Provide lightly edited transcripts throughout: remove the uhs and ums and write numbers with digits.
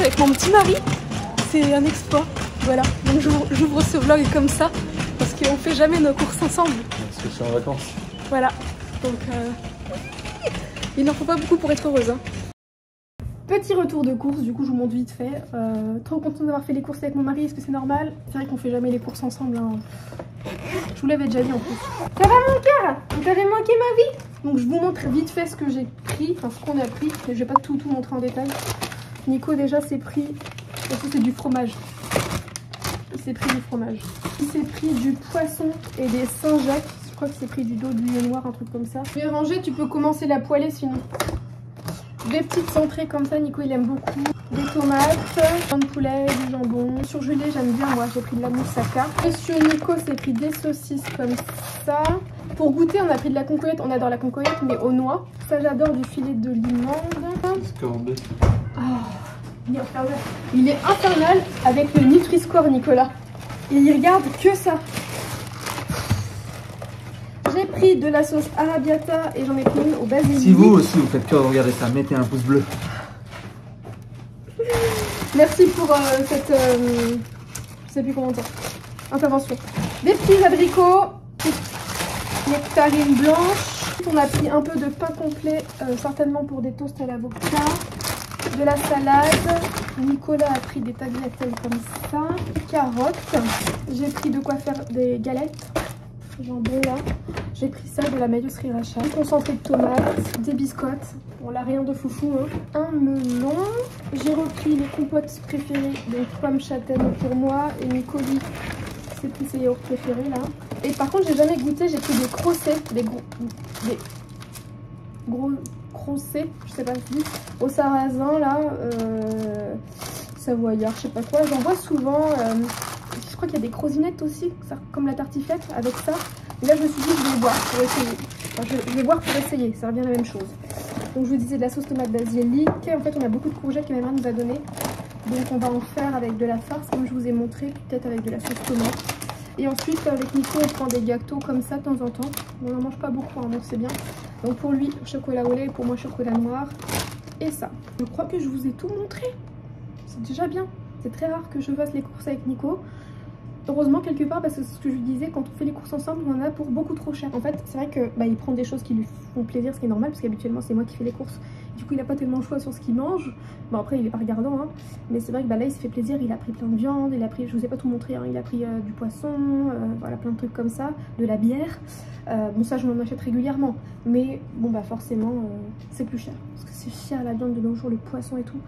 avec mon petit mari. C'est un exploit. Voilà, donc j'ouvre ce vlog comme ça parce qu'on fait jamais nos courses ensemble. Parce que je suis en vacances. Voilà, donc il n'en faut pas beaucoup pour être heureuse. Hein. Petit retour de course, du coup je vous montre vite fait. Trop contente d'avoir fait les courses avec mon mari, est-ce que c'est normal? C'est vrai qu'on fait jamais les courses ensemble. Hein. Je vous l'avais déjà dit en plus. Ça va mon cœur? Vous avez manqué ma vie? Donc je vous montre vite fait ce que j'ai pris, enfin ce qu'on a pris, mais je vais pas tout montrer en détail. Nico déjà s'est pris, et ça c'est du fromage. Il s'est pris du fromage. Il s'est pris du poisson et des Saint-Jacques. Je crois que c'est pris du dos de lion noir, un truc comme ça. Je vais ranger, tu peux commencer la poêler sinon. Des petites entrées comme ça, Nico il aime beaucoup. Des tomates, de poulet, du jambon. Surgelé, j'aime bien moi, j'ai pris de la moussaka. Monsieur Nico s'est pris des saucisses comme ça. Pour goûter, on a pris de la concoyette, on adore la concoyette, mais aux noix. Ça j'adore, du filet de limande. Scorbé. Oh, il est infernal avec le Nutri-Score Nicolas. Il regarde que ça. J'ai pris de la sauce arrabbiata et j'en ai pris une au basilic. Si vous aussi vous faites que de regarder ça, mettez un pouce bleu. Merci pour cette je sais plus comment dire, intervention. Des petits abricots, nectarines blanches. On a pris un peu de pain complet, certainement pour des toasts à l'avocat. De la salade. Nicolas a pris des tagliatelles comme ça. Carottes. J'ai pris de quoi faire des galettes. Jambon là. J'ai pris ça de la mayo sriracha. Concentré de tomates, des biscottes. Bon là rien de foufou. Hein. Un melon. J'ai repris les compotes préférées. Donc pomme châtaigne pour moi. Et Nicoli, c'est pris ses yaourts préférés là. Et par contre j'ai jamais goûté. J'ai pris des crossets. Des gros crossets. Je sais pas si dit. Au sarrasin là. Savoyard, je sais pas quoi. J'en vois souvent. Je crois qu'il y a des crosinettes aussi, comme la tartiflette avec ça. Et là je me suis dit je vais boire pour essayer. Enfin, je vais boire pour essayer, ça revient à la même chose. Donc je vous disais de la sauce tomate basilic. En fait on a beaucoup de courgettes que ma mère nous a donné. Donc on va en faire avec de la farce comme je vous ai montré, peut-être avec de la sauce tomate. Et ensuite avec Nico on prend des gâteaux comme ça de temps en temps. On n'en mange pas beaucoup hein, donc c'est bien. Donc pour lui chocolat au lait, pour moi chocolat noir. Et ça. Je crois que je vous ai tout montré. C'est déjà bien. C'est très rare que je fasse les courses avec Nico. Heureusement quelque part parce que c'est ce que je disais, quand on fait les courses ensemble on en a pour beaucoup trop cher. En fait c'est vrai que il prend des choses qui lui font plaisir, ce qui est normal parce qu'habituellement c'est moi qui fais les courses. Du coup il a pas tellement le choix sur ce qu'il mange. Bon après il est pas regardant hein. Mais c'est vrai que là il s'est fait plaisir, il a pris plein de viande, il a pris, je vous ai pas tout montré hein. Il a pris du poisson, voilà plein de trucs comme ça, de la bière. Bon ça je m'en achète régulièrement. Mais bon forcément c'est plus cher. Parce que c'est cher la viande de nos jours, le poisson et tout.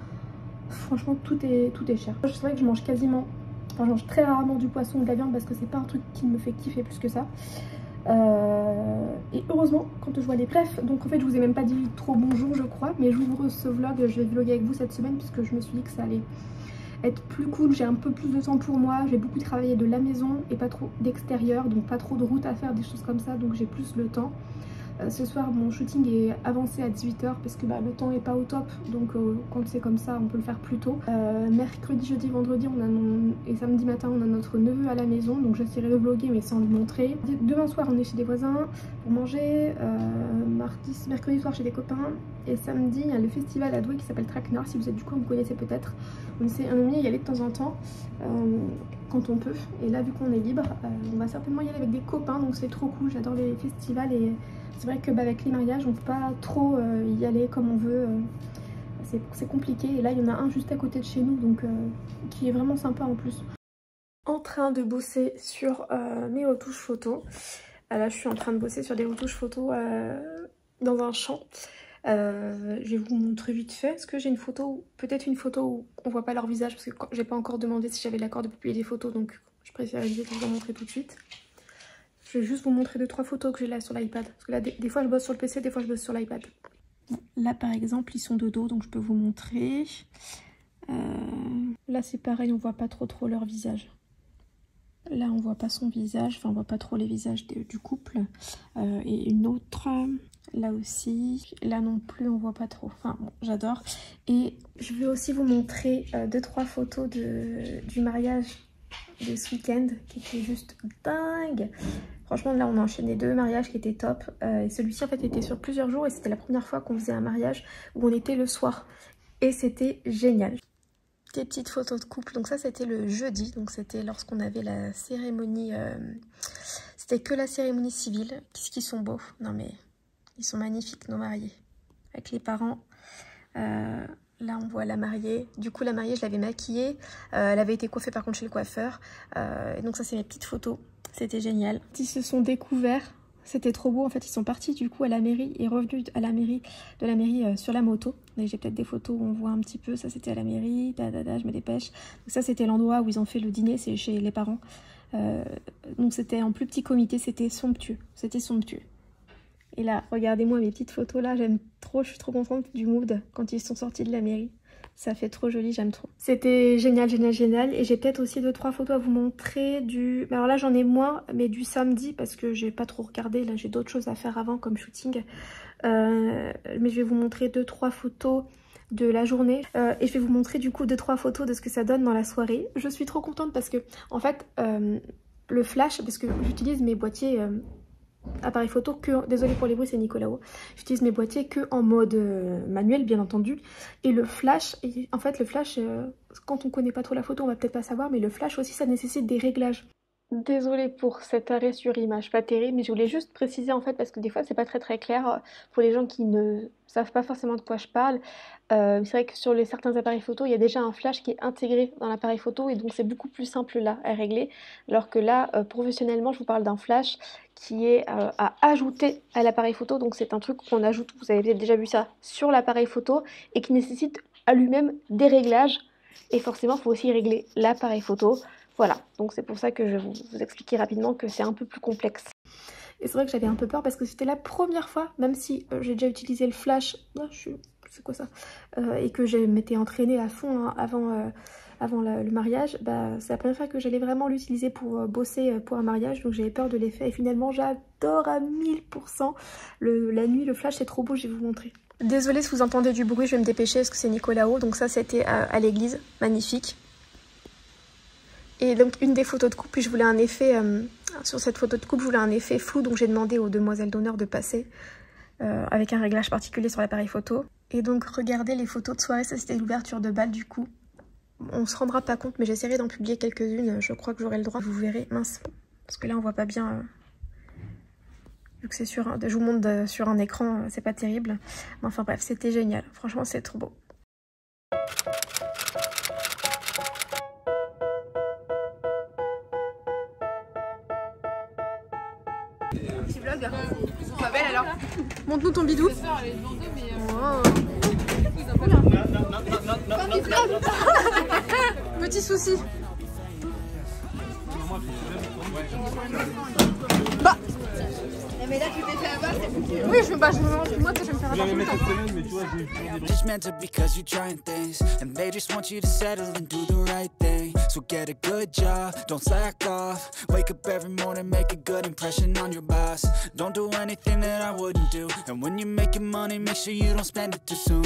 Franchement tout est cher. C'est vrai que je mange quasiment... Enfin, je mange très rarement du poisson ou de la viande parce que c'est pas un truc qui me fait kiffer plus que ça. Et heureusement quand je vois les bref, donc en fait je vous ai même pas dit trop bonjour je crois, mais j'ouvre ce vlog, je vais vlogger avec vous cette semaine puisque je me suis dit que ça allait être plus cool, j'ai un peu plus de temps pour moi, j'ai beaucoup travaillé de la maison et pas trop d'extérieur, donc pas trop de route à faire, des choses comme ça, donc j'ai plus le temps. Ce soir mon shooting est avancé à 18 h parce que le temps est pas au top, donc quand c'est comme ça on peut le faire plus tôt. Mercredi, jeudi, vendredi et samedi matin on a notre neveu à la maison, donc j'essaierai de vlogger mais sans le montrer. Demain soir on est chez des voisins pour manger, mercredi soir chez des copains, et samedi il y a le festival à Douai qui s'appelle Track Nord, si vous êtes du coin vous connaissez peut-être. On essaie un ami y aller de temps en temps quand on peut, et là vu qu'on est libre on va certainement y aller avec des copains, donc c'est trop cool, j'adore les festivals. Et c'est vrai que avec les mariages on peut pas trop y aller comme on veut, c'est compliqué, et là il y en a un juste à côté de chez nous donc qui est vraiment sympa en plus. En train de bosser sur mes retouches photos. Là je suis en train de bosser sur des retouches photos dans un champ. Je vais vous montrer vite fait. Est-ce que j'ai une photo, peut-être une photo où on voit pas leur visage parce que j'ai pas encore demandé si j'avais l'accord de publier des photos, donc je préfère vous en montrer tout de suite. Je vais juste vous montrer 2-3 photos que j'ai là sur l'iPad. Parce que là, des fois je bosse sur le PC, des fois je bosse sur l'iPad. Là par exemple, ils sont de dos, donc je peux vous montrer. Là c'est pareil, on voit pas trop leur visage. Là on voit pas son visage, enfin on voit pas trop les visages du couple. Et une autre, là aussi, là non plus on voit pas trop. Enfin bon, j'adore. Et je vais aussi vous montrer 2-3 photos du mariage de ce week-end qui était juste dingue. Franchement là on a enchaîné 2 mariages qui étaient top, et celui-ci en fait était sur plusieurs jours et c'était la première fois qu'on faisait un mariage où on était le soir et c'était génial. des petites photos de couple. Donc ça c'était le jeudi, donc c'était lorsqu'on avait la cérémonie, c'était que la cérémonie civile. Qu'est-ce qu'ils sont beaux, non mais ils sont magnifiques nos mariés, avec les parents. Là on voit la mariée, du coup la mariée je l'avais maquillée, elle avait été coiffée par contre chez le coiffeur, et donc ça c'est mes petites photos, c'était génial. Ils se sont découverts, c'était trop beau en fait, ils sont partis du coup à la mairie et revenus à la mairie, sur la moto. J'ai peut-être des photos où on voit un petit peu, ça c'était à la mairie, je me dépêche. Donc ça c'était l'endroit où ils ont fait le dîner, c'est chez les parents, donc c'était en plus petit comité, c'était somptueux, Et là, regardez-moi mes petites photos là, j'aime trop, je suis trop contente du mood quand ils sont sortis de la mairie. Ça fait trop joli, j'aime trop. C'était génial, génial, génial. Et j'ai peut-être aussi 2-3 photos à vous montrer du... Alors là, j'en ai moins, mais du samedi, parce que j'ai pas trop regardé. Là, j'ai d'autres choses à faire avant, comme shooting. Mais je vais vous montrer 2-3 photos de la journée. Et je vais vous montrer du coup 2-3 photos de ce que ça donne dans la soirée. Je suis trop contente parce que, en fait, le flash, parce que j'utilise mes boîtiers... appareil photo que, désolé pour les bruits c'est Nicolao, j'utilise mes boîtiers que en mode manuel bien entendu, et le flash, en fait le flash, quand on connaît pas trop la photo on va peut-être pas savoir, mais le flash aussi ça nécessite des réglages. Désolée pour cet arrêt sur image, pas terrible, mais je voulais juste préciser en fait parce que des fois c'est pas très clair pour les gens qui ne savent pas forcément de quoi je parle. C'est vrai que sur certains appareils photo il y a déjà un flash qui est intégré dans l'appareil photo et donc c'est beaucoup plus simple là à régler, alors que là professionnellement je vous parle d'un flash qui est à ajouter à l'appareil photo, donc c'est un truc qu'on ajoute, vous avez peut-être déjà vu ça, sur l'appareil photo et qui nécessite à lui-même des réglages et forcément il faut aussi régler l'appareil photo. Voilà, donc c'est pour ça que je vais vous expliquer rapidement que c'est un peu plus complexe. Et c'est vrai que j'avais un peu peur parce que c'était la première fois, même si j'ai déjà utilisé le flash, c'est quoi ça, et que je m'étais entraînée à fond hein, avant le mariage, bah, c'est la première fois que j'allais vraiment l'utiliser pour bosser pour un mariage, donc j'avais peur de l'effet et finalement j'adore à 1000%. La nuit, le flash c'est trop beau, je vais vous montrer. Désolée si vous entendez du bruit, je vais me dépêcher parce que c'est Nicolao, donc ça c'était à l'église, magnifique. Et donc une des photos de couple, je voulais un effet, sur cette photo de couple, je voulais un effet flou, donc j'ai demandé aux demoiselles d'honneur de passer avec un réglage particulier sur l'appareil photo. Et donc regardez les photos de soirée, ça c'était l'ouverture de bal du coup. On se rendra pas compte, mais j'essaierai d'en publier quelques-unes, je crois que j'aurai le droit. Vous verrez, mince, parce que là on voit pas bien, vu que c'est je vous montre sur un écran, c'est pas terrible. Mais enfin bref, c'était génial, franchement c'est trop beau. Petit vlog, ça va belle alors. Montre-nous ton bidou. Wow. Petit souci. Bah. Mais là tu t'es fait avoir, c'est plus. Oui, je me bats, moi que je vais me faire avoir tout le temps. Just meant to because you trying things and they just want you to settle and do the right thing. So get a good job, don't slack off. Wake up every morning, make a good impression on your boss. Don't do anything that I wouldn't do. And when you're making money, make sure you don't spend it too soon.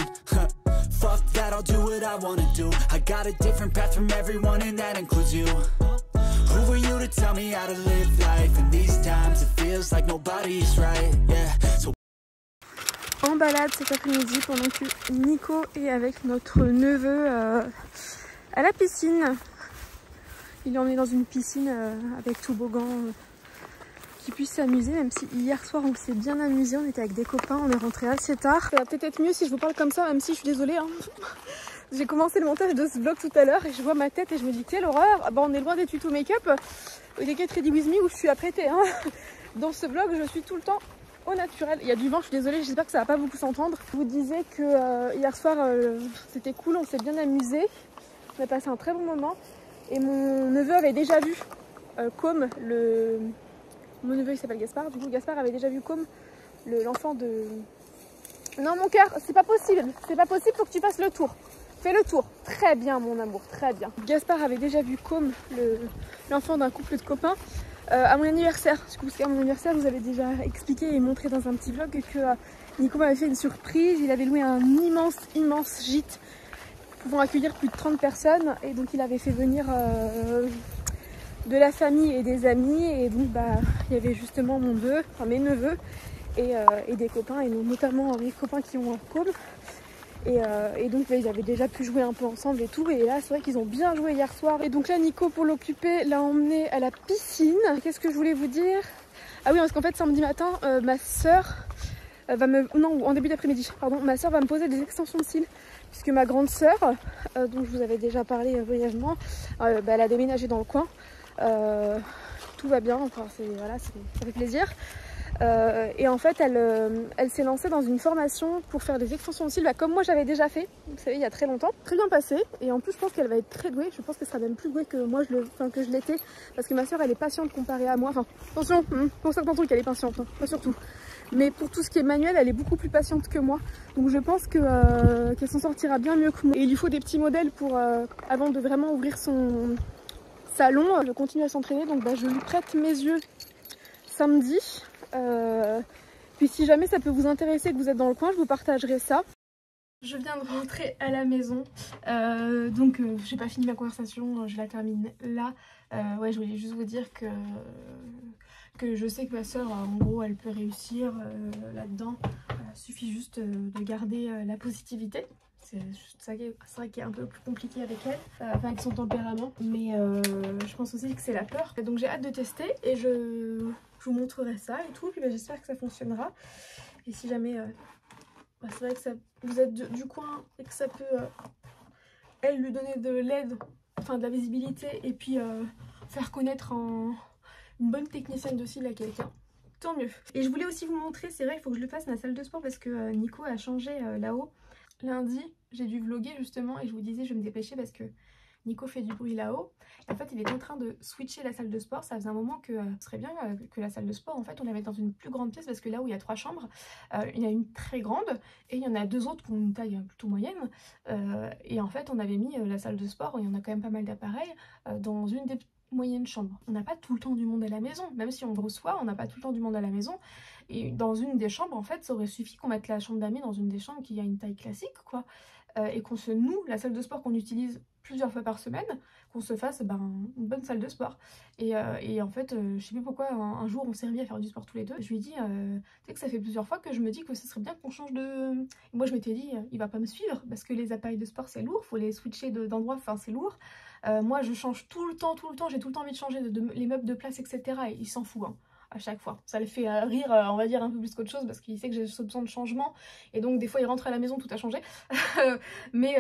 Fuck that, I'll do what I wanna do. I got a different path from everyone and that includes you. Who are you to tell me how to live life? In these times it feels like nobody's right, yeah. So en balade cet après-midi pendant que Nico est avec notre neveu à la piscine. Il est emmené dans une piscine avec toboggan qui puisse s'amuser, même si hier soir on s'est bien amusé, on était avec des copains, on est rentré assez tard. Ça va peut-être être mieux si je vous parle comme ça, même si je suis désolée hein. J'ai commencé le montage de ce vlog tout à l'heure et je vois ma tête et je me dis quelle horreur. Ah bah on est loin des tutos make-up, des Get Ready With Me où je suis apprêtée hein. Dans ce vlog je suis tout le temps au naturel. Il y a du vent, je suis désolée, j'espère que ça va pas beaucoup s'entendre. Je vous disais que hier soir c'était cool, on s'est bien amusé, on a passé un très bon moment et mon neveu avait déjà vu Com, mon neveu il s'appelle Gaspard, du coup Gaspard avait déjà vu Com, l'enfant de... Non mon cœur, c'est pas possible, faut que tu fasses le tour. Fais le tour. Très bien mon amour, très bien. Gaspard avait déjà vu Com, l'enfant d'un couple de copains, à mon anniversaire. Parce qu'à mon anniversaire, je vous avais déjà expliqué et montré dans un petit vlog que Nico m'avait fait une surprise. Il avait loué un immense gîte pouvant accueillir plus de 30 personnes. Et donc il avait fait venir de la famille et des amis. Et donc bah, il y avait justement mes neveux et des copains, et notamment mes copains qui ont un Com. Et donc là, ils avaient déjà pu jouer un peu ensemble et tout. Et là, c'est vrai qu'ils ont bien joué hier soir. Et donc là, Nico, pour l'occuper, l'a emmené à la piscine. Qu'est-ce que je voulais vous dire? Ah oui, parce qu'en fait, samedi matin, ma soeur va me... Non, en début d'après-midi, pardon. Ma soeur va me poser des extensions de cils. Puisque ma grande soeur, dont je vous avais déjà parlé brièvement, elle a déménagé dans le coin. Tout va bien, enfin, voilà, ça fait plaisir. Et en fait, elle s'est lancée dans une formation pour faire des extensions de cils, comme moi j'avais déjà fait, vous savez, il y a très longtemps. Très bien passé, et en plus je pense qu'elle va être très douée. Je pense qu'elle sera même plus douée que moi, que je l'étais, parce que ma soeur elle est patiente comparée à moi. Enfin, attention, pour certains trucs elle est patiente, hein, pas surtout. Mais pour tout ce qui est manuel, elle est beaucoup plus patiente que moi. Donc je pense qu'elle s'en sortira bien mieux que moi. Et il lui faut des petits modèles pour, avant de vraiment ouvrir son salon, de continuer à s'entraîner. Donc je lui prête mes yeux samedi. Puis si jamais ça peut vous intéresser que vous êtes dans le coin, je vous partagerai ça. Je viens de rentrer à la maison, donc j'ai pas fini ma conversation, je la termine là. Ouais, je voulais juste vous dire que je sais que ma soeur, en gros, elle peut réussir là-dedans. Suffit juste de garder la positivité. C'est ça qui est un peu plus compliqué avec elle, enfin avec son tempérament. Mais je pense aussi que c'est la peur. Donc j'ai hâte de tester et je vous montrerai ça et tout. Puis j'espère que ça fonctionnera. Et si jamais c'est vrai que vous êtes du coin et que ça peut elle lui donner de l'aide, enfin de la visibilité, et puis faire connaître une bonne technicienne de cils à quelqu'un, tant mieux. Et je voulais aussi vous montrer, c'est vrai, il faut que je le fasse dans la salle de sport parce que Nico a changé là-haut. Lundi, j'ai dû vlogger justement et je vous disais, je vais me dépêcher parce que Nico fait du bruit là-haut. En fait, il est en train de switcher la salle de sport. Ça faisait un moment que ce serait bien que la salle de sport, en fait, on la mette dans une plus grande pièce parce que là où il y a 3 chambres, il y en a une très grande et il y en a 2 autres qui ont une taille plutôt moyenne. Et en fait, on avait mis la salle de sport, où il y en a quand même pas mal d'appareils, dans une des moyennes chambres. On n'a pas tout le temps du monde à la maison. Même si on reçoit, on n'a pas tout le temps du monde à la maison. Et dans une des chambres, en fait, ça aurait suffi qu'on mette la chambre d'amis dans une des chambres qui a une taille classique, quoi. Et qu'on se noue la salle de sport qu'on utilise plusieurs fois par semaine, qu'on se fasse une bonne salle de sport. Et en fait, je sais plus pourquoi, un jour on s'est remis à faire du sport tous les deux. Je lui ai dit, tu sais que ça fait plusieurs fois que je me dis que ce serait bien qu'on change de... Et moi je m'étais dit, il va pas me suivre, parce que les appareils de sport c'est lourd, faut les switcher d'endroit, enfin c'est lourd. Moi je change tout le temps, j'ai tout le temps envie de changer les meubles de place, etc. Et il s'en fout, hein. À chaque fois. Ça le fait rire, on va dire, un peu plus qu'autre chose parce qu'il sait que j'ai besoin de changement et donc des fois il rentre à la maison, tout a changé. Mais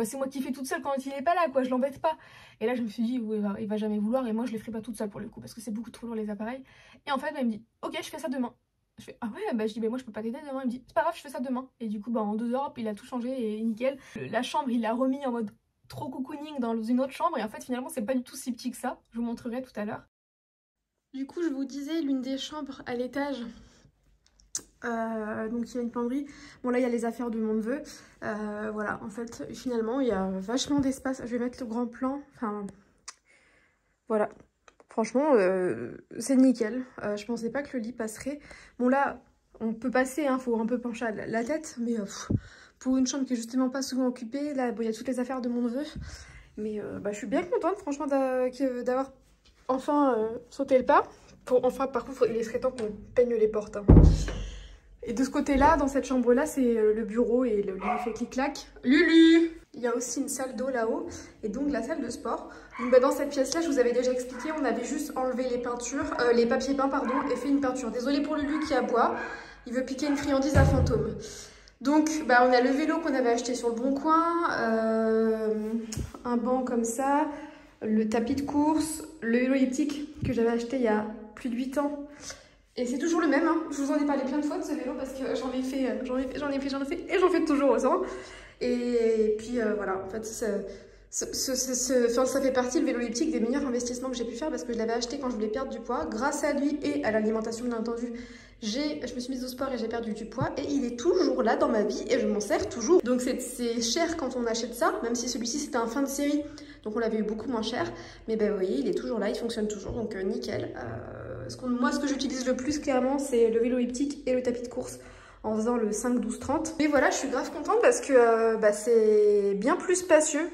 c'est moi qui fais toute seule quand il est pas là, quoi, je l'embête pas. Et là je me suis dit, il va jamais vouloir et moi je les ferai pas toute seule pour le coup parce que c'est beaucoup trop lourd les appareils. Et en fait il me dit, ok, je fais ça demain. Je fais, ah ouais, je dis, moi je peux pas t'aider demain. Il me dit, c'est pas grave, je fais ça demain. Et du coup, en 2 heures, hop, il a tout changé et nickel. La chambre, il l'a remis en mode trop cocooning dans une autre chambre et en fait finalement c'est pas du tout si petit que ça. Je vous montrerai tout à l'heure. Du coup, je vous disais, l'une des chambres à l'étage, donc il y a une penderie. Bon, là, il y a les affaires de mon neveu. Voilà, en fait, finalement, il y a vachement d'espace. Je vais mettre le grand plan. Enfin, voilà. Franchement, c'est nickel. Je pensais pas que le lit passerait. Bon, là, on peut passer, hein, faut un peu pencher la tête. Mais pour une chambre qui est justement pas souvent occupée, là, bon, il y a toutes les affaires de mon neveu. Mais je suis bien contente, franchement, d'avoir... enfin sauter le pas. Par contre, il serait temps qu'on peigne les portes. Hein. Et de ce côté-là, dans cette chambre-là, c'est le bureau et le lit fait clic-clac. Lulu! Il y a aussi une salle d'eau là-haut et donc la salle de sport. Donc dans cette pièce-là, je vous avais déjà expliqué, on avait juste enlevé les peintures, les papiers peints, pardon, et fait une peinture. Désolée pour Lulu qui aboie, il veut piquer une friandise à Fantôme. Donc on a le vélo qu'on avait acheté sur le Bon Coin, un banc comme ça, le tapis de course, le vélo elliptique que j'avais acheté il y a plus de 8 ans. Et c'est toujours le même, hein. Je vous en ai parlé plein de fois de ce vélo parce que j'en ai fait et j'en fais toujours autant. Et puis voilà, en fait, ça fait partie, le vélo elliptique, des meilleurs investissements que j'ai pu faire parce que je l'avais acheté quand je voulais perdre du poids. Grâce à lui et à l'alimentation, bien entendu, je me suis mise au sport et j'ai perdu du poids. Et il est toujours là dans ma vie et je m'en sers toujours. Donc c'est cher quand on achète ça, même si celui-ci c'était un fin de série. Donc on l'avait eu beaucoup moins cher. Mais vous voyez, il est toujours là, il fonctionne toujours, donc nickel. Moi, ce que j'utilise le plus, clairement, c'est le vélo elliptique et le tapis de course en faisant le 5-12-30. Mais voilà, je suis grave contente parce que c'est bien plus spacieux.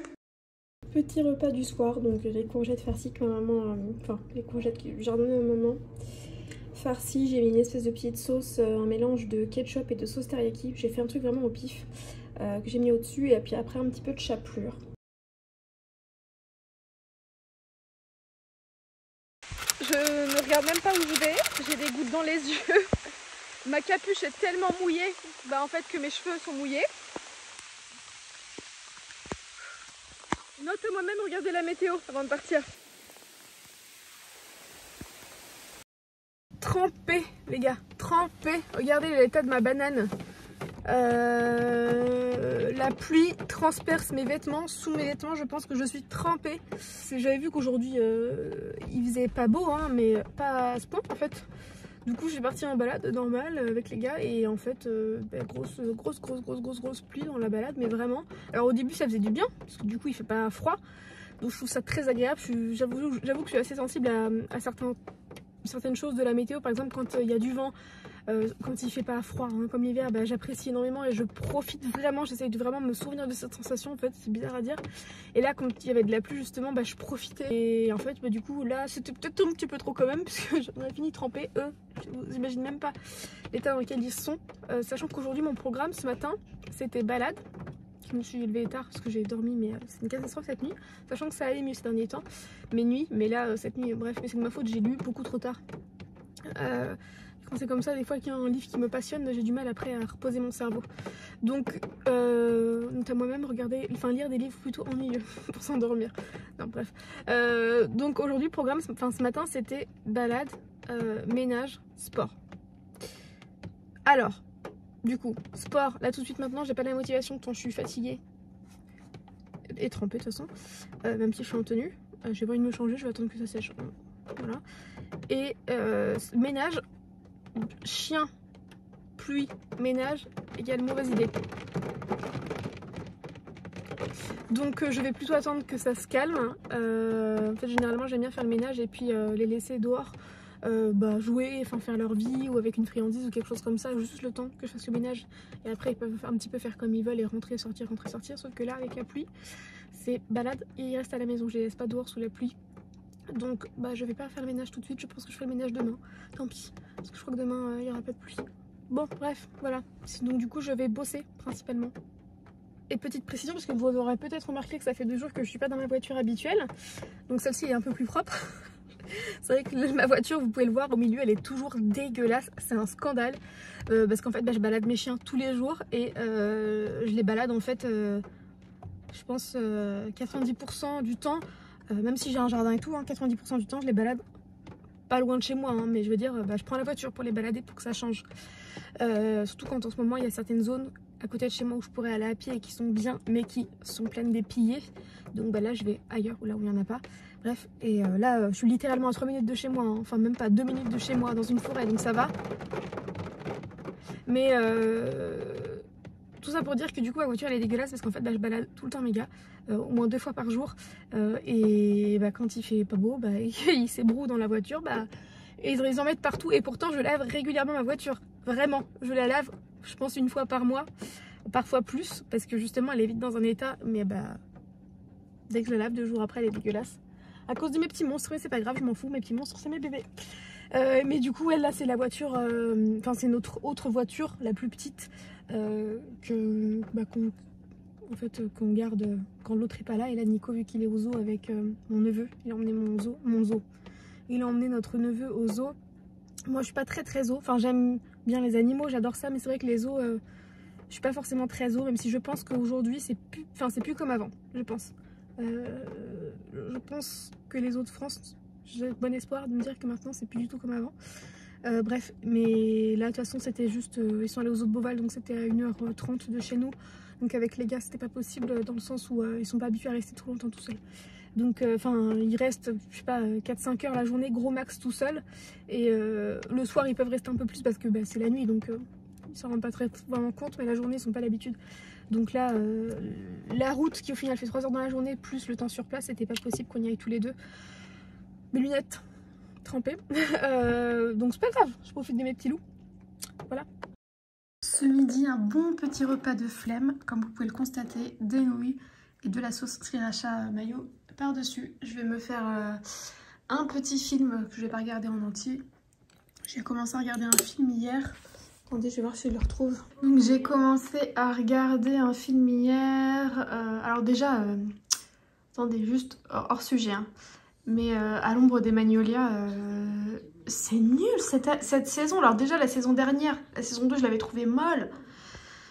Petit repas du soir, donc les courgettes farcies que ma maman, enfin les courgettes que j'ai redonnées à ma maman, farci. J'ai mis une espèce de petite sauce, un mélange de ketchup et de sauce teriyaki. J'ai fait un truc vraiment au pif que j'ai mis au-dessus et puis après un petit peu de chapelure. Je ne regarde même pas où je vais, j'ai des gouttes dans les yeux. Ma capuche est tellement mouillée en fait que mes cheveux sont mouillés. Note moi-même regarder la météo avant de partir. Trempé les gars, trempé. Regardez l'état de ma banane. La pluie transperce mes vêtements. Sous mes vêtements je pense que je suis trempée. J'avais vu qu'aujourd'hui il faisait pas beau hein, mais pas à ce point en fait. Du coup je suis partie en balade normale avec les gars et en fait grosse pluie dans la balade mais vraiment. Alors au début ça faisait du bien parce que du coup il fait pas froid. Donc je trouve ça très agréable. J'avoue que je suis assez sensible à certaines choses de la météo. Par exemple quand il y a du vent, quand il fait pas froid hein, comme l'hiver, j'apprécie énormément et je profite vraiment. J'essaye de vraiment me souvenir de cette sensation en fait, c'est bizarre à dire. Et là quand il y avait de la pluie justement je profitais et en fait du coup là c'était peut-être un petit peu trop quand même parce que j'en ai fini trempée. Vous imaginez même pas l'état dans lequel ils sont, sachant qu'aujourd'hui mon programme ce matin c'était balade. Je me suis levée tard parce que j'ai dormi mais c'est une catastrophe cette nuit, sachant que ça allait mieux ces derniers temps, mes nuits, mais là cette nuit bref, mais c'est de ma faute, j'ai lu beaucoup trop tard. Quand c'est comme ça, des fois qu'il y a un livre qui me passionne, j'ai du mal après à reposer mon cerveau. Donc à moi-même lire des livres plutôt ennuyeux pour s'endormir. Non bref. Donc aujourd'hui le programme, ce matin c'était balade, ménage, sport. Alors du coup, sport, là tout de suite maintenant, j'ai pas la motivation tant je suis fatiguée et trempée de toute façon, même si je suis en tenue. J'ai pas envie de me changer, je vais attendre que ça sèche. Voilà. Et ménage, chien, pluie, ménage, égale mauvaise idée. Donc je vais plutôt attendre que ça se calme. En fait généralement j'aime bien faire le ménage et puis les laisser dehors. Jouer, faire leur vie ou avec une friandise ou quelque chose comme ça, juste le temps que je fasse le ménage et après ils peuvent un petit peu faire comme ils veulent et rentrer, sortir, sauf que là avec la pluie c'est balade et ils restent à la maison, je les laisse pas dehors sous la pluie. Donc je vais pas faire le ménage tout de suite, je pense que je ferai le ménage demain, tant pis, parce que je crois que demain il y aura pas de pluie. Bon bref, voilà, donc du coup je vais bosser principalement. Et petite précision, parce que vous aurez peut-être remarqué que ça fait 2 jours que je suis pas dans ma voiture habituelle, donc celle-ci est un peu plus propre. C'est vrai que ma voiture, vous pouvez le voir au milieu, elle est toujours dégueulasse, c'est un scandale. Parce qu'en fait je balade mes chiens tous les jours et je les balade en fait je pense 90% du temps, même si j'ai un jardin et tout, 90% du temps je les balade pas loin de chez moi, mais je veux dire je prends la voiture pour les balader pour que ça change. Surtout quand en ce moment il y a certaines zones à côté de chez moi où je pourrais aller à pied et qui sont bien mais qui sont pleines d'épillés. Donc là je vais ailleurs, là où il n'y en a pas. Bref, et là je suis littéralement à 3 minutes de chez moi, enfin même pas 2 minutes de chez moi dans une forêt, donc ça va. Mais tout ça pour dire que du coup la voiture elle est dégueulasse parce qu'en fait je balade tout le temps mes gars, au moins 2 fois par jour. Et quand il fait pas beau, il s'ébroue dans la voiture, et ils en mettent partout. Et pourtant je lave régulièrement ma voiture, vraiment, je la lave je pense 1 fois par mois, parfois plus, parce que justement elle est vite dans un état, mais dès que je la lave 2 jours après elle est dégueulasse. À cause de mes petits monstres, mais c'est pas grave, je m'en fous, mes petits monstres c'est mes bébés. Mais du coup, là c'est la voiture, c'est notre autre voiture, la plus petite, qu'on garde quand l'autre est pas là. Et là, Nico, vu qu'il est au zoo avec mon neveu, il a emmené il a emmené notre neveu au zoo. Moi, je suis pas très zoo, j'aime bien les animaux, j'adore ça, mais c'est vrai que les zoos, je suis pas forcément très zoo, même si je pense qu'aujourd'hui c'est plus comme avant, je pense. Je pense que les zoos de France, j'ai bon espoir de me dire que maintenant c'est plus du tout comme avant. Bref, mais là de toute façon c'était juste, ils sont allés aux zoos de Beauval, donc c'était à 1h30 de chez nous. Donc avec les gars c'était pas possible dans le sens où ils sont pas habitués à rester trop longtemps tout seuls. Donc ils restent, je sais pas, 4-5 heures la journée, gros max tout seul. Et le soir ils peuvent rester un peu plus parce que c'est la nuit, donc ils s'en rendent pas très vraiment compte, mais la journée ils sont pas l'habitude. Donc là, la route qui au final fait 3 heures dans la journée, plus le temps sur place, c'était pas possible qu'on y aille tous les deux. Mes lunettes trempées. Donc c'est pas grave, je profite de mes petits loups. Voilà. Ce midi, un bon petit repas de flemme, comme vous pouvez le constater, des nouilles et de la sauce sriracha mayo par-dessus. Je vais me faire un petit film que je vais pas regarder en entier. J'ai commencé à regarder un film hier. Attendez, je vais voir si je le retrouve. Donc j'ai commencé à regarder un film hier. Alors déjà, attendez, juste hors sujet. Hein. Mais à l'ombre des Magnolias, c'est nul cette saison. Alors déjà la saison dernière, la saison 2, je l'avais trouvée molle.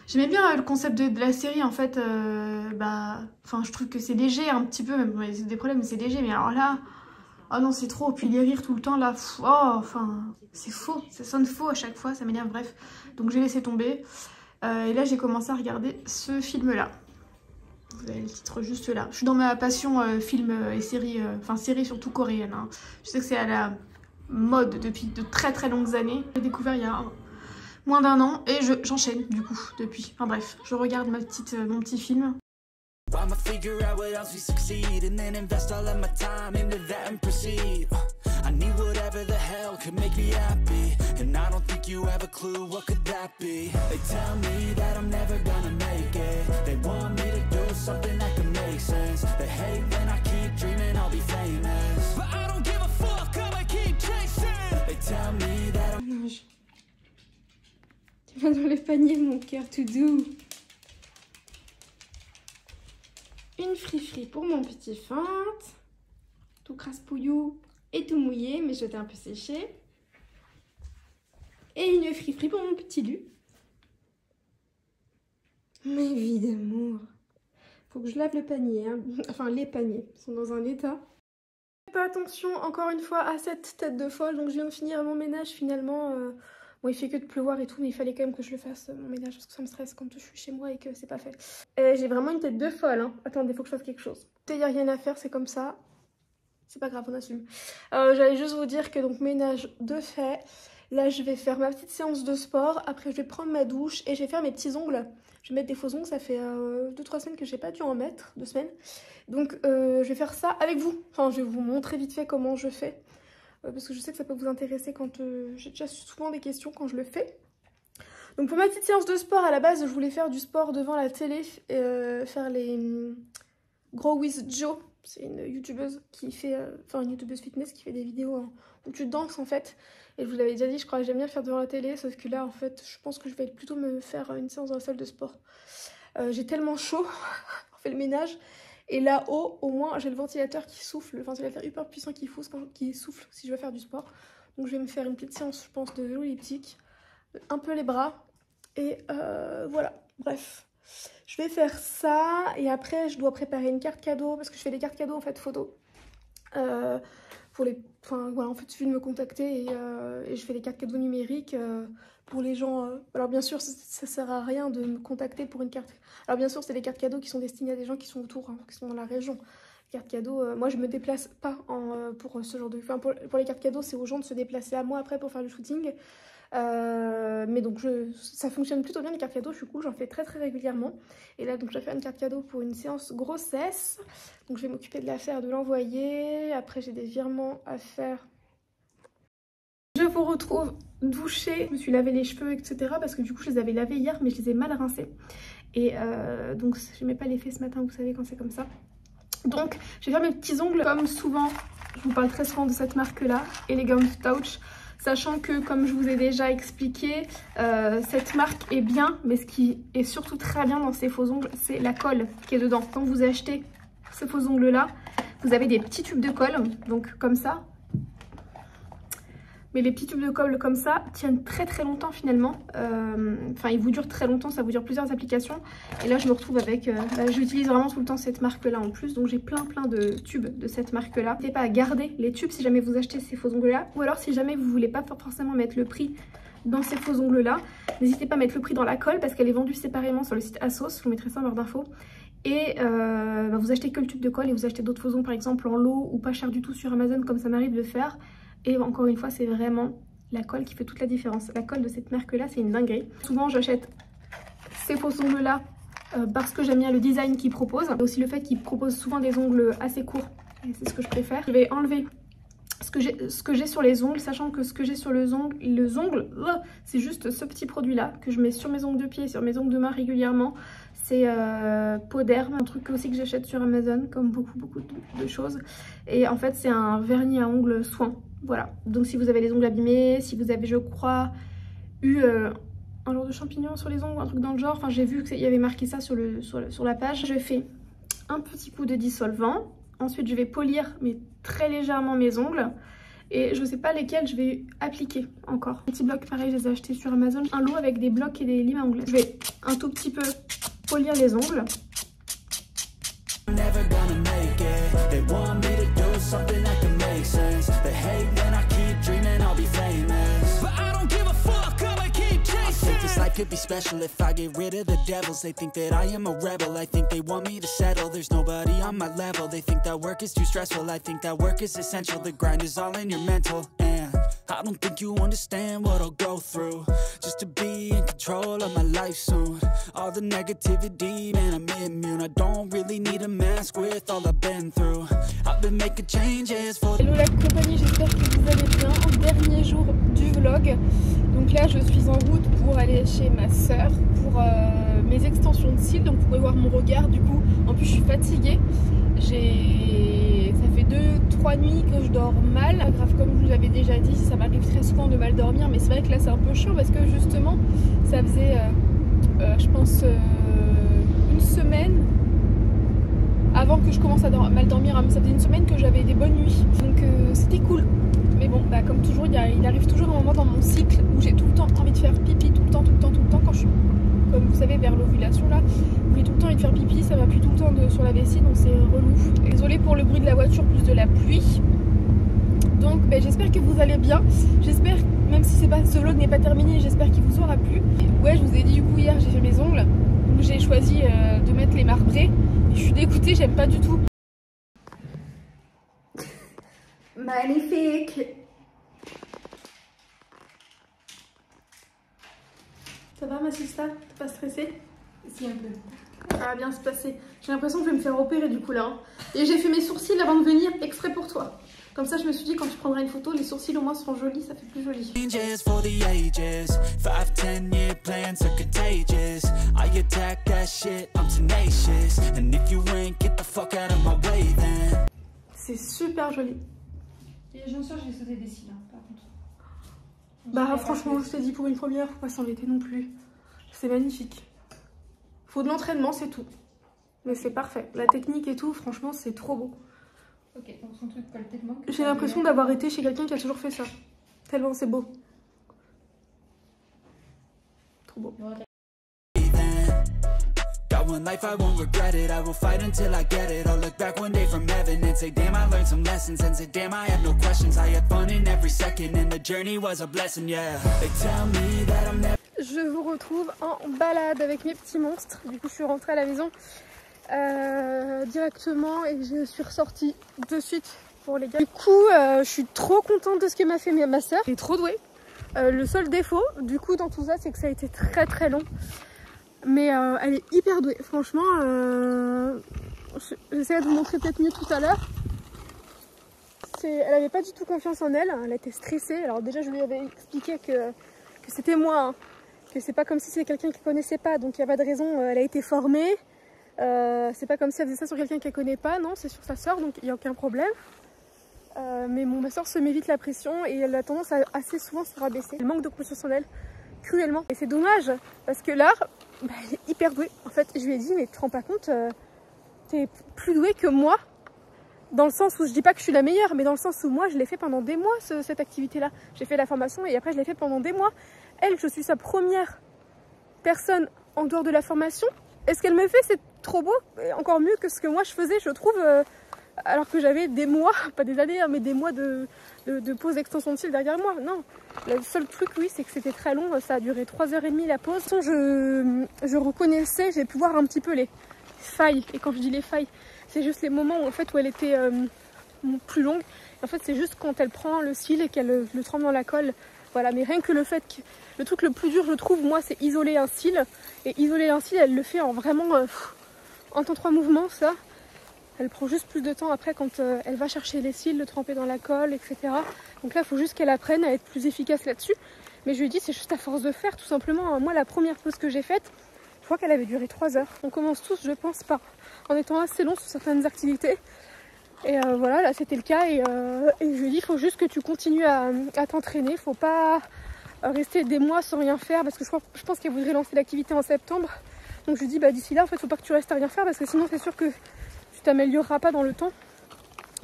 J'aimais bien le concept de la série en fait. Enfin, je trouve que c'est léger un petit peu, même il y a des problèmes, mais c'est léger. Mais alors là, oh non, c'est trop. Puis les rires tout le temps là, enfin, c'est faux. Ça sonne faux à chaque fois, ça m'énerve. Bref, donc j'ai laissé tomber. Et là, j'ai commencé à regarder ce film-là. Vous avez le titre juste là. Je suis dans ma passion film et série, enfin série surtout coréenne. Hein. Je sais que c'est à la mode depuis de très très longues années. J'ai découvert il y a moins d'1 an et j'enchaîne du coup depuis. Enfin bref, je regarde mon petit film. I'ma figure out what else we succeed and then invest all of my time into that and proceed. I need whatever the hell could make me happy and I don't think you have a clue what could that be. They tell me that I'm never gonna make it. They want me to do something that can make sense. They hate when I keep dreaming I'll be famous. But I don't give a fuck, I'ma keep chasing. They tell me that I'm... Non, tu vas dans le panier mon cœur tout doux. Une frifri pour mon petit feinte, tout crasse-pouillou et tout mouillé, mais j'étais un peu séché. Et une frifri pour mon petit Lu. Mais vie d'amour. Faut que je lave le panier, hein. Enfin les paniers sont dans un état. Pas attention encore une fois à cette tête de folle, donc je viens de finir mon ménage finalement. Bon, il fait que de pleuvoir et tout, mais il fallait quand même que je le fasse, mon ménage, parce que ça me stresse quand je suis chez moi et que c'est pas fait. J'ai vraiment une tête de folle, hein. Attendez, faut que je fasse quelque chose. Il n'y a rien à faire, c'est comme ça. C'est pas grave, on assume. J'allais juste vous dire que donc ménage de fait. Là, je vais faire ma petite séance de sport. Après, je vais prendre ma douche et je vais faire mes petits ongles. Je vais mettre des faux ongles, ça fait 2-3 semaines que j'ai pas dû en mettre, 2 semaines. Donc, je vais faire ça avec vous. Enfin, je vais vous montrer vite fait comment je fais. Parce que je sais que ça peut vous intéresser quand j'ai déjà souvent des questions quand je le fais. Donc pour ma petite séance de sport, à la base, je voulais faire du sport devant la télé, faire les Grow with Joe. C'est une youtubeuse qui fait, enfin une youtubeuse fitness qui fait des vidéos où tu danses en fait. Et je vous l'avais déjà dit, je crois que j'aime bien le faire devant la télé, sauf que là en fait, je pense que je vais plutôt me faire une séance dans la salle de sport. J'ai tellement chaud, on fait le ménage. Et là-haut, au moins, j'ai le ventilateur qui souffle, le ventilateur hyper puissant qui souffle si je veux faire du sport. Donc je vais me faire une petite séance, je pense, de vélo elliptique, un peu les bras, et voilà, bref. Je vais faire ça, et après, je dois préparer une carte cadeau, parce que je fais des cartes cadeaux, en fait, photos. Pour les... Enfin, voilà, en fait, il suffit de me contacter, et je fais des cartes cadeaux numériques pour les gens. Alors bien sûr, ça sert à rien de me contacter pour une carte. Alors bien sûr, c'est des cartes cadeaux qui sont destinées à des gens qui sont autour, hein, qui sont dans la région. Cartes cadeaux, moi je me déplace pas pour ce genre de... Enfin, pour les cartes cadeaux, c'est aux gens de se déplacer à moi après pour faire le shooting. Mais donc ça fonctionne plutôt bien les cartes cadeaux, je suis cool, j'en fais très très régulièrement. Et là donc je vais faire une carte cadeau pour une séance grossesse. Donc je vais m'occuper de la faire, de l'envoyer. Après j'ai des virements à faire. Je vous retrouve douchée, je me suis lavé les cheveux etc. parce que du coup je les avais lavés hier mais je les ai mal rincés. Et donc je n'aimais pas les faits ce matin, vous savez quand c'est comme ça. Donc je vais faire mes petits ongles comme souvent. Je vous parle très souvent de cette marque là, Elegant Touch. Sachant que, comme je vous ai déjà expliqué, cette marque est bien, mais ce qui est surtout très bien dans ces faux ongles, c'est la colle qui est dedans. Quand vous achetez ces faux ongles-là, vous avez des petits tubes de colle, donc comme ça. Mais les petits tubes de colle comme ça tiennent très très longtemps finalement. Enfin, ils vous durent très longtemps, ça vous dure plusieurs applications. Et là, je me retrouve avec... j'utilise vraiment tout le temps cette marque-là en plus. Donc, j'ai plein de tubes de cette marque-là. N'hésitez pas à garder les tubes si jamais vous achetez ces faux ongles-là. Ou alors, si jamais vous voulez pas forcément mettre le prix dans ces faux ongles-là, n'hésitez pas à mettre le prix dans la colle parce qu'elle est vendue séparément sur le site Asos. Je vous mettrai ça en barre d'infos. Et vous achetez que le tube de colle et vous achetez d'autres faux ongles par exemple en lot ou pas cher du tout sur Amazon comme ça m'arrive de le faire. Et encore une fois, c'est vraiment la colle qui fait toute la différence. La colle de cette marque-là, c'est une dinguerie. Souvent, j'achète ces faux ongles-là parce que j'aime bien le design qu'ils proposent. Et aussi le fait qu'ils proposent souvent des ongles assez courts. Et c'est ce que je préfère. Je vais enlever ce que j'ai sur les ongles, sachant que ce que j'ai sur les ongles, c'est juste ce petit produit-là que je mets sur mes ongles de pied et sur mes ongles de main régulièrement. C'est peau d'herbe, un truc aussi que j'achète sur Amazon, comme beaucoup de choses. Et en fait, c'est un vernis à ongles soin. Voilà, donc si vous avez les ongles abîmés, si vous avez, je crois, eu un genre de champignon sur les ongles, un truc dans le genre, enfin j'ai vu qu'il y avait marqué ça sur la page. Je fais un petit coup de dissolvant, ensuite je vais polir mais très légèrement mes ongles et je sais pas lesquels je vais appliquer encore. Les petits blocs pareil, je les ai achetés sur Amazon, un lot avec des blocs et des limes à ongles. Je vais un tout petit peu polir les ongles. Could be special if I get rid of the devils. They think that I am a rebel. I think they want me to settle. There's nobody on my level. They think that work is too stressful. I think that work is essential. The grind is all in your mental. And I don't think you understand what I'll go through just to be in control of my life soon. All the negativity, man, I'm immune. I don't really need a mask with all I've been through. I've been making changes for... Hello la compagnie, j'espère que vous allez bien. Dernier jour du vlog. Donc là je suis en route pour aller chez ma soeur pour mes extensions de cils. Donc vous pouvez voir mon regard du coup. En plus je suis fatiguée. Ça fait 2-3 nuits que je dors mal. Grave, comme je vous l'avais déjà dit, ça m'arrive très souvent de mal dormir. Mais c'est vrai que là c'est un peu chiant parce que justement ça faisait je pense une semaine avant que je commence à mal dormir. Ça faisait une semaine que j'avais des bonnes nuits. Donc c'était cool. Mais bon, bah, comme toujours, il arrive toujours un moment dans mon cycle où j'ai tout le temps envie de faire pipi, tout le temps, quand je suis, comme vous savez, vers l'ovulation là, où j'ai tout le temps envie de faire pipi, ça m'appuie tout le temps sur la vessie, donc c'est relou. Désolée pour le bruit de la voiture plus de la pluie. Donc bah, j'espère que vous allez bien, j'espère, même si ce vlog n'est pas terminé, j'espère qu'il vous aura plu. Ouais, je vous ai dit du coup hier, j'ai fait mes ongles, donc j'ai choisi de mettre les marbrés, et je suis dégoûtée, j'aime pas du tout. Magnifique. Ça va ma sista? T'es pas stressée? Si, un peu. Ça va bien se passer. J'ai l'impression que je vais me faire opérer du coup là. Hein. Et j'ai fait mes sourcils avant de venir exprès pour toi. Comme ça je me suis dit quand tu prendras une photo, les sourcils au moins seront jolis, ça fait plus joli. C'est super joli. Et j'en sors, je vais sauter des cils, hein, par contre. Bah franchement, je t'ai dit pour une première, faut pas s'embêter non plus. C'est magnifique. Faut de l'entraînement, c'est tout. Mais c'est parfait. La technique et tout, franchement, c'est trop beau. Ok, donc son truc colle tellement. J'ai l'impression d'avoir été chez quelqu'un qui a toujours fait ça. Tellement c'est beau. Trop beau. One life I won't regret it, I will fight until I get it. I'll look back one day from heaven and say damn I learned some lessons. And say damn I had no questions, I had fun in every second. And the journey was a blessing, yeah. They tell me that I'm never... Je vous retrouve en balade avec mes petits monstres. Du coup je suis rentrée à la maison directement et je suis ressortie de suite pour les gars. Du coup je suis trop contente de ce que m'a fait ma soeur. Elle est trop douée. Le seul défaut du coup dans tout ça c'est que ça a été très long. Mais elle est hyper douée, franchement, j'essaie de vous montrer peut-être mieux tout à l'heure. Elle avait pas du tout confiance en elle, elle était stressée. Alors déjà je lui avais expliqué que c'était moi, hein, que c'est pas comme si c'était quelqu'un qu'elle connaissait pas, donc il n'y a pas de raison, elle a été formée. C'est pas comme si elle faisait ça sur quelqu'un qu'elle connaît pas, non, c'est sur sa soeur, donc il n'y a aucun problème. Mais bon, ma soeur se met vite la pression et elle a tendance à assez souvent se rabaisser. Elle manque de confiance en elle, cruellement. Et c'est dommage, parce que là, bah, elle est hyper douée. En fait, je lui ai dit, mais tu te rends pas compte, t'es plus douée que moi. Dans le sens où je dis pas que je suis la meilleure, mais dans le sens où moi je l'ai fait pendant des mois cette activité-là. J'ai fait la formation et après je l'ai fait pendant des mois. Elle, je suis sa première personne en dehors de la formation. Et ce qu'elle me fait, c'est trop beau, et encore mieux que ce que moi je faisais, je trouve. Alors que j'avais des mois, pas des années, hein, mais des mois de pause d'extension de cils derrière moi. Non, le seul truc, oui, c'est que c'était très long. Ça a duré 3h30 la pause. Je reconnaissais, j'ai pu voir un petit peu les failles. Et quand je dis les failles, c'est juste les moments où, en fait, où elle était plus longue. En fait, c'est juste quand elle prend le cil et qu'elle le trempe dans la colle. Voilà, mais rien que le fait que... Le truc le plus dur, je trouve, moi, c'est isoler un cil. Et isoler un cil, elle le fait en vraiment... en temps 3 mouvements, ça. Elle prend juste plus de temps après quand elle va chercher les cils, le tremper dans la colle, etc. Donc là, il faut juste qu'elle apprenne à être plus efficace là-dessus. Mais je lui dis, c'est juste à force de faire, tout simplement. Moi, la première pause que j'ai faite, je crois qu'elle avait duré 3 heures. On commence tous, je pense, en étant assez long sur certaines activités. Et voilà, là c'était le cas et je lui ai dit il faut juste que tu continues à t'entraîner, faut pas rester des mois sans rien faire parce que je pense qu'elle voudrait lancer l'activité en septembre. Donc je lui dis bah d'ici là en fait faut pas que tu restes à rien faire parce que sinon c'est sûr que tu t'amélioreras pas dans le temps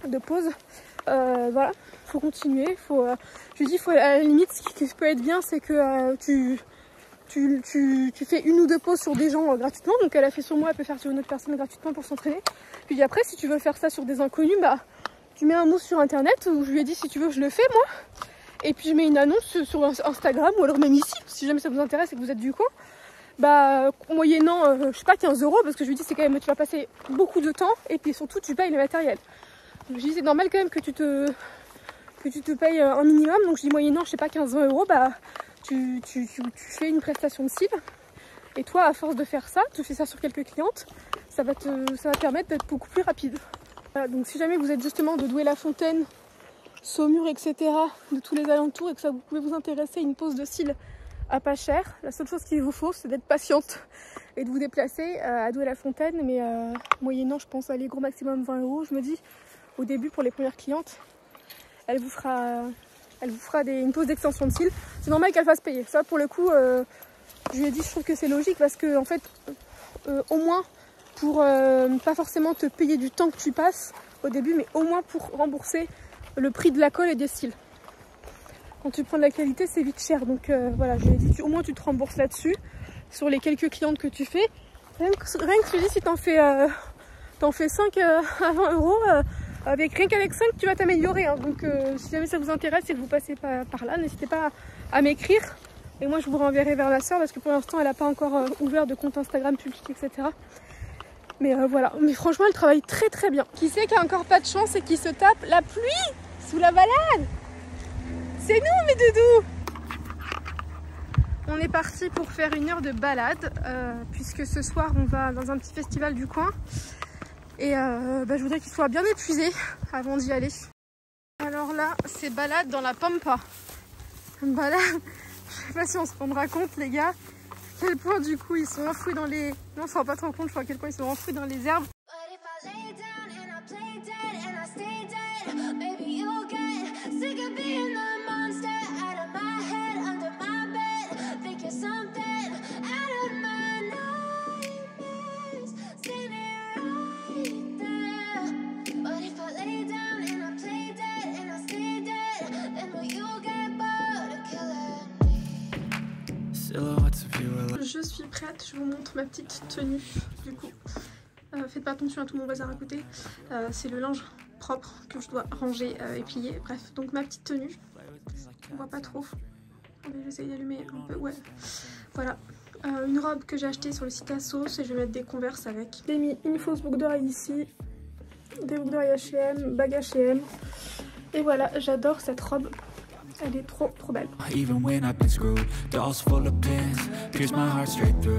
de pause. Voilà, faut continuer, je lui dis à la limite ce qui peut être bien c'est que tu fais 1 ou 2 pauses sur des gens gratuitement, donc elle a fait sur moi, elle peut faire sur une autre personne gratuitement pour s'entraîner. Puis après si tu veux faire ça sur des inconnus, bah tu mets un mot sur internet où je lui ai dit si tu veux je le fais moi. Et puis je mets une annonce sur Instagram ou alors même ici, si jamais ça vous intéresse et que vous êtes du coin. Bah moyennant, je sais pas 15 € parce que je lui dis c'est quand même tu vas passer beaucoup de temps et puis surtout tu payes le matériel. Donc je dis c'est normal quand même que tu te payes un minimum, donc je dis moyennant je sais pas 15-20 €, bah tu fais une prestation de style. Et toi à force de faire ça, tu fais ça sur quelques clientes, ça va permettre d'être beaucoup plus rapide. Voilà, donc si jamais vous êtes justement de Douai-la-Fontaine, Saumur, etc., de tous les alentours et que ça vous pouvez vous intéresser à une pause de cils à pas cher, la seule chose qu'il vous faut c'est d'être patiente et de vous déplacer à Douai-la-Fontaine, mais moyennant je pense aller gros maximum 20 €. Je me dis au début pour les premières clientes, elle vous fera une pause d'extension de cils. C'est normal qu'elle fasse payer. Ça pour le coup, je lui ai dit je trouve que c'est logique parce que en fait au moins pour pas forcément te payer du temps que tu passes au début, mais au moins pour rembourser le prix de la colle et des cils. Quand tu prends de la qualité c'est vite cher, donc voilà, je lui ai dit au moins tu te rembourses là-dessus sur les quelques clientes que tu fais. Rien que je te dis si t'en fais 5 à 20 €, rien qu'avec 5 tu vas t'améliorer, hein. Donc si jamais ça vous intéresse et que vous passez par là, n'hésitez pas à m'écrire et moi je vous renverrai vers la sœur parce que pour l'instant elle n'a pas encore ouvert de compte Instagram public, etc. Mais voilà, mais franchement elle travaille très très bien. Qui c'est qui a encore pas de chance et qui se tape la pluie sous la balade? C'est nous mes doudous. On est parti pour faire 1 heure de balade puisque ce soir on va dans un petit festival du coin et je voudrais qu'il soit bien épuisé avant d'y aller. Alors là c'est balade dans la pampa. Une balade, je sais pas si on se rendra compte les gars, à quel point du coup ils sont enfouis dans les... Non on se rend pas trop compte, je crois à quel point ils sont enfouis dans les herbes. Je suis prête, je vous montre ma petite tenue du coup. Faites pas attention à tout mon bazar à côté. C'est le linge propre que je dois ranger et plier. Bref, donc ma petite tenue. On voit pas trop. J'essaye d'allumer un peu. Ouais. Voilà. Une robe que j'ai achetée sur le site ASOS et je vais mettre des Converse avec. J'ai mis une fausse boucle d'oreille ici. Des boucles d'oreille H&M, bague H&M. Et voilà, j'adore cette robe. Elle est trop belle. Even when I've been screwed, dolls full of pins, pierce my heart straight through.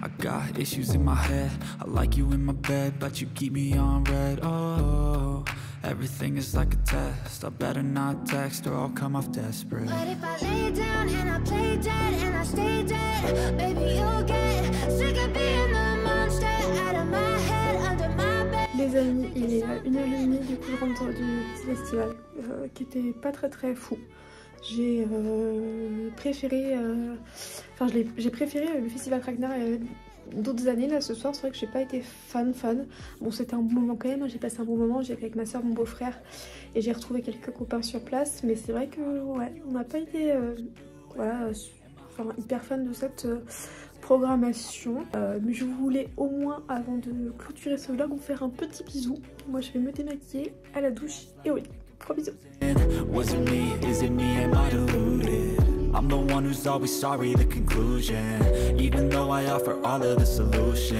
I got issues in my head, I like you in my bed, but you keep me on red. Oh, everything is like a test, I better not text or I'll come off desperate. But if I lay down and I play dead and I stay dead, baby you'll get sick of being the monster out of my head, under my bed. Les amis, il est 1h30 du coup je rentre du festival qui était pas très fou. J'ai préféré j'ai préféré le festival Ragnar d'autres années. Là ce soir c'est vrai que j'ai pas été fan. Bon c'était un bon moment quand même, j'ai passé un bon moment, j'étais avec ma soeur, mon beau-frère et j'ai retrouvé quelques copains sur place, mais c'est vrai que ouais on n'a pas été hyper fan de cette programmation, mais je voulais au moins avant de clôturer ce vlog vous faire un petit bisou. Moi je vais me démaquiller, à la douche et au lit. Gros bisous. I'm the one who's always sorry, the conclusion. Even though I offer all of the solutions.